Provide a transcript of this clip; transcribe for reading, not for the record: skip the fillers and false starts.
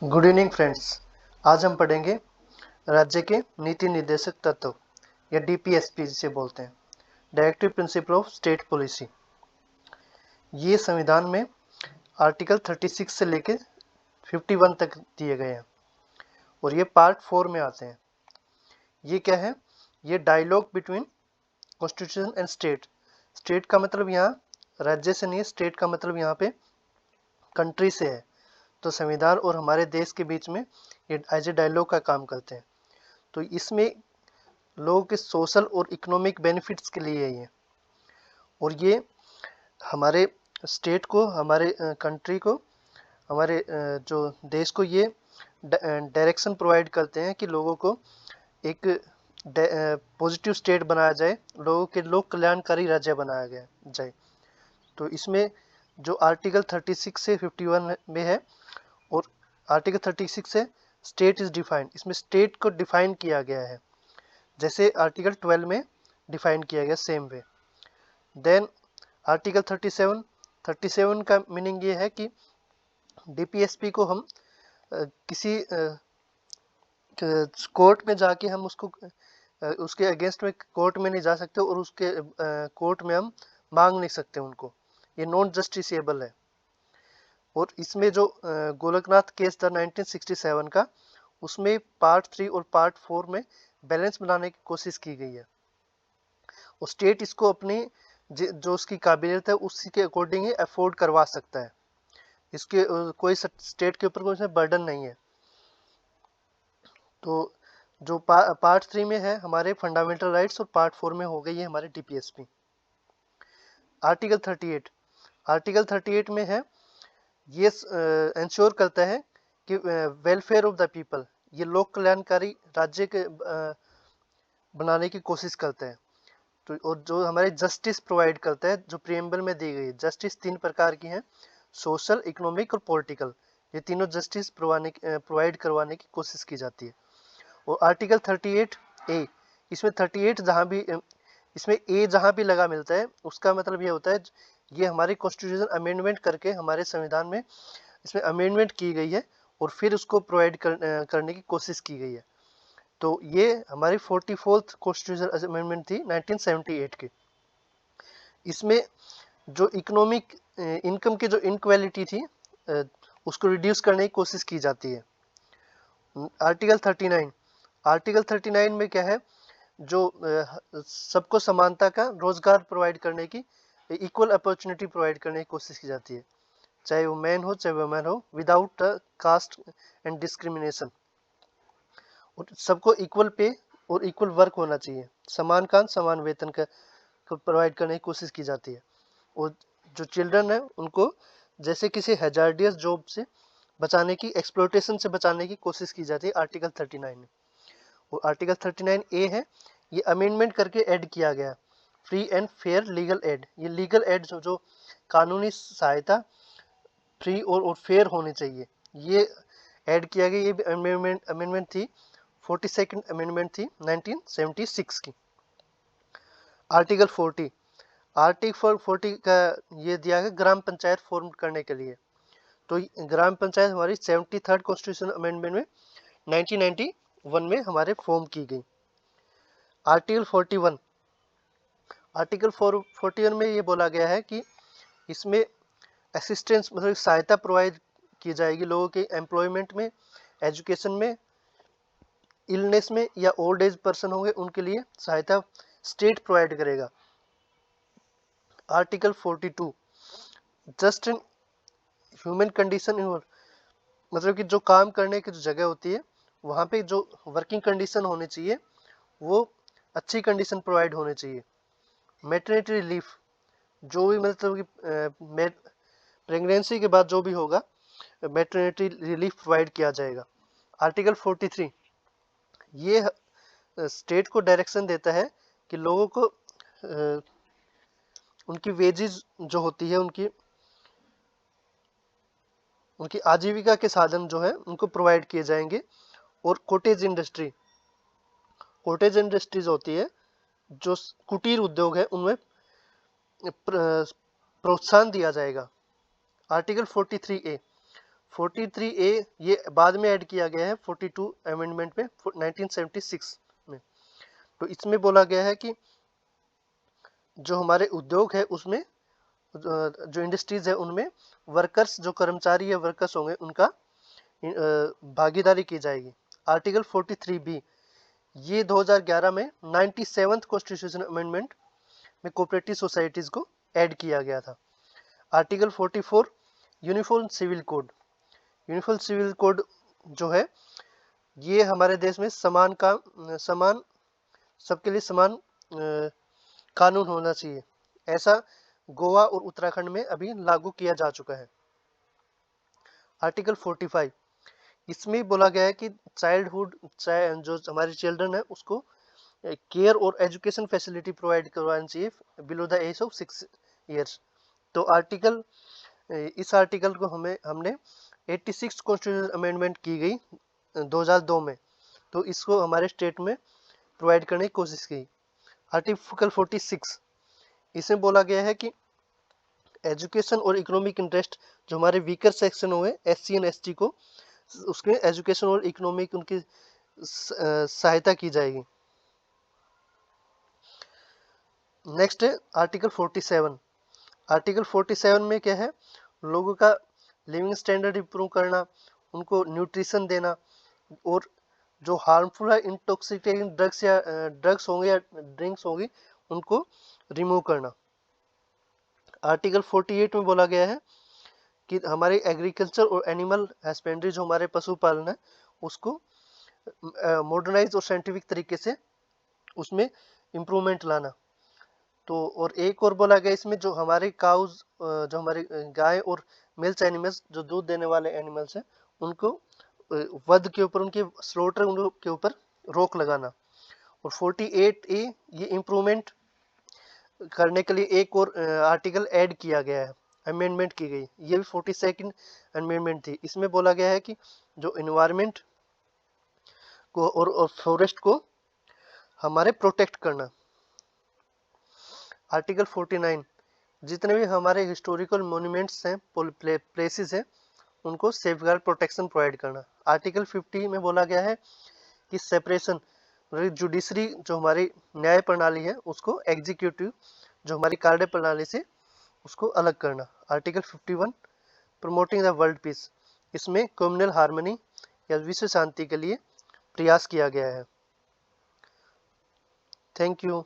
Good evening friends. आज हम पढ़ेंगे राज्य के नीति निर्देशक तत्व या डीपीएसपी जिसे बोलते हैं, directive principle of state policy. ये संविधान में आर्टिकल 36 से लेकर 51 तक दिए गए हैं और ये पार्ट 4 में आते हैं। ये क्या है? ये dialogue between constitution and state. State का मतलब यहाँ राज्य से नहीं है, स्टेट का मतलब यहाँ पे कंट्री से है। तो संविधान और हमारे देश के बीच में ये एज ए डायलॉग का काम करते हैं। तो इसमें लोगों के सोशल और इकोनॉमिक बेनिफिट्स के लिए है ये, और ये हमारे स्टेट को, हमारे कंट्री को, हमारे जो देश को ये डायरेक्शन प्रोवाइड करते हैं कि लोगों को एक पॉजिटिव स्टेट बनाया जाए, लोगों के लोक कल्याणकारी राज्य बनाया गया जाए। तो इसमें जो आर्टिकल 36 से 51 में है, और आर्टिकल 36 से स्टेट इज डिफाइंड, इसमें स्टेट को डिफाइन किया गया है जैसे आर्टिकल 12 में डिफाइन किया गया सेम वे। देन आर्टिकल 37 का मीनिंग ये है कि डीपीएसपी को हम किसी कोर्ट में जाके हम उसको उसके अगेंस्ट में कोर्ट में नहीं जा सकते और उसके कोर्ट में हम मांग नहीं सकते उनको, ये नॉन जस्टिसेबल है। और इसमें जो गोलकनाथ केस था 1967 का, उसमें पार्ट 3 और पार्ट 4 में बैलेंस बनाने की कोशिश की गई है, और स्टेट इसको अपनी जो उसकी काबिलियत है उसी के अकॉर्डिंग ही अफोर्ड करवा सकता है। इसके कोई स्टेट के ऊपर कोई बर्डन नहीं है। तो जो पार्ट 3 में है हमारे फंडामेंटल राइट्स, और पार्ट 4 में हो गई है हमारे डीपीएसपी। आर्टिकल 38 में है, ये इंश्योर करता है कि वेलफेयर ऑफ द पीपल, ये लोक कल्याणकारी राज्य के बनाने की कोशिश करते हैं। तो और जो हमारे जस्टिस प्रोवाइड करता है, जो प्रीएम्बल में दी गई जस्टिस 3 प्रकार की हैं, सोशल, इकोनॉमिक और पॉलिटिकल। ये तीनों जस्टिस प्रोवाइड करवाने की कोशिश की जाती है। और आर्टिकल 38 ए, इसमें 38 जहाँ भी इसमें ए जहाँ भी लगा मिलता है उसका मतलब ये होता है ये हमारे कॉन्स्टिट्यूशन अमेंडमेंट करके हमारे संविधान में इसमें अमेंडमेंट की गई है और फिर उसको प्रोवाइड करने की कोशिश की गई है। तो ये हमारी 44th कॉन्स्टिट्यूशन अमेंडमेंट थी 1978 की। इसमें जो इकोनॉमिक इनकम की जो इनक्वालिटी थी उसको रिड्यूस करने की कोशिश की जाती है। आर्टिकल 39 में क्या है, जो सबको समानता का रोजगार प्रोवाइड करने की, इक्वल अपॉर्चुनिटी प्रोवाइड करने की कोशिश की जाती है, चाहे वो मैन हो चाहे वुमेन हो, विदाउट कास्ट एंड डिस्क्रिमिनेशन। और सबको इक्वल पे और इक्वल वर्क होना चाहिए, समान काम समान वेतन का प्रोवाइड करने की कोशिश की जाती है। और जो चिल्ड्रन है उनको जैसे किसी हैजार्डियस जॉब से बचाने की, एक्सप्लोइटेशन से बचाने की कोशिश की जाती है आर्टिकल 39 में। और आर्टिकल 39 ए है, ये अमेंडमेंट करके ऐड किया गया, free and fair legal aid. ये लीगल एड जो कानूनी सहायता फ्री और फेयर होनी चाहिए, ये ऐड किया गया। ये अमेंडमेंट थी, 42nd अमेंडमेंट थी 1976 की। आर्टिकल 40 का ये दिया गया ग्राम पंचायत फॉर्म करने के लिए। तो ग्राम पंचायत हमारी 73rd कॉन्स्टिट्यूशन अमेंडमेंट में 1991 में हमारे फॉर्म की गई। आर्टिकल 41 में ये बोला गया है कि इसमें असिस्टेंस मतलब सहायता प्रोवाइड की जाएगी लोगों के एम्प्लॉयमेंट में, एजुकेशन में, इलनेस में, या ओल्ड एज पर्सन होंगे उनके लिए सहायता स्टेट प्रोवाइड करेगा। Article 42, just in human condition in, मतलब कि जो काम करने की जो जगह होती है वहाँ पे जो वर्किंग कंडीशन होनी चाहिए वो अच्छी कंडीशन प्रोवाइड होनी चाहिए। मैटरनिटी रिलीफ, जो भी मतलब कि प्रेगनेंसी के बाद जो भी होगा मैटरनिटी रिलीफ प्रोवाइड किया जाएगा। आर्टिकल 43 ये स्टेट को डायरेक्शन देता है कि लोगों को उनकी वेजेस जो होती है, उनकी आजीविका के साधन जो है उनको प्रोवाइड किए जाएंगे। और कॉटेज इंडस्ट्रीज होती है, जो कुटीर उद्योग है, उनमें प्रोत्साहन दिया जाएगा। आर्टिकल 43 ए, 43A ये बाद में ऐड किया गया है 42 अमेंडमेंट में 1976 में। तो इसमें बोला गया है कि जो हमारे उद्योग है उसमें जो इंडस्ट्रीज है उनमें वर्कर्स, जो कर्मचारी या वर्कर्स होंगे, उनका भागीदारी की जाएगी। आर्टिकल 43B ये 2011 में 97th कॉन्स्टिट्यूशन अमेंडमेंट में कोऑपरेटिव सोसाइटीज को ऐड किया गया था। Article 44 uniform civil code. Uniform civil code जो है ये हमारे देश में समान सबके लिए समान कानून होना चाहिए, ऐसा गोवा और उत्तराखंड में अभी लागू किया जा चुका है। आर्टिकल 45 इसमें बोला गया है कि जो हमारे चिल्ड्रन है उसको केयर और एजुकेशन फैसिलिटी प्रोवाइड करवानी चाहिए below the age of 6 years. तो इस आर्टिकल को हमने 86 कॉन्स्टिट्यूशनल अमेंडमेंट की गई 2002 में, तो इसको हमारे स्टेट में प्रोवाइड करने की कोशिश की। आर्टिकल 46 इसमें बोला गया है कि एजुकेशन और इकोनॉमिक इंटरेस्ट जो हमारे वीकर सेक्शन हुए SC एंड ST को उसके एजुकेशन और इकोनॉमिक उनकी सहायता की जाएगी। नेक्स्ट है आर्टिकल 47। आर्टिकल 47 में क्या है, लोगों का लिविंग स्टैंडर्ड इंप्रूव करना, उनको न्यूट्रिशन देना, और जो हार्मफुल है इंटॉक्सिकेटिंग ड्रग्स होंगे या ड्रिंक्स होंगी उनको रिमूव करना। आर्टिकल 48 में बोला गया है कि हमारे एग्रीकल्चर और एनिमल हस्बेंड्री जो हमारे पशुपालन है उसको मॉडर्नाइज और साइंटिफिक तरीके से उसमें इम्प्रूवमेंट लाना। तो और एक और बोला गया इसमें जो हमारे काउज जो हमारे गाय और मिल्क एनिमल्स जो दूध देने वाले एनिमल्स हैं उनको वध के ऊपर, उनके स्लॉटर के ऊपर रोक लगाना। और 48A ये इम्प्रूवमेंट करने के लिए एक और आर्टिकल ऐड किया गया है, अमेंडमेंट की गई, ये भी 42nd अमेंडमेंट थी। इसमें बोला गया है कि जो इन्वायरमेंट को और फॉरेस्ट को हमारे प्रोटेक्ट करना। आर्टिकल 49 जितने भी हमारे हिस्टोरिकल मोन्यूमेंट्स हैं, प्लेसेस हैं, उनको सेफगार्ड प्रोटेक्शन प्रोवाइड करना। आर्टिकल 50 में बोला गया है कि सेपरेशन जुडिशरी जो हमारी न्याय प्रणाली है उसको एग्जीक्यूटिव जो हमारी कार्य प्रणाली से उसको अलग करना। Article 51 promoting the world peace, इसमें कम्युनल हार्मनी या विश्व शांति के लिए प्रयास किया गया है। Thank you.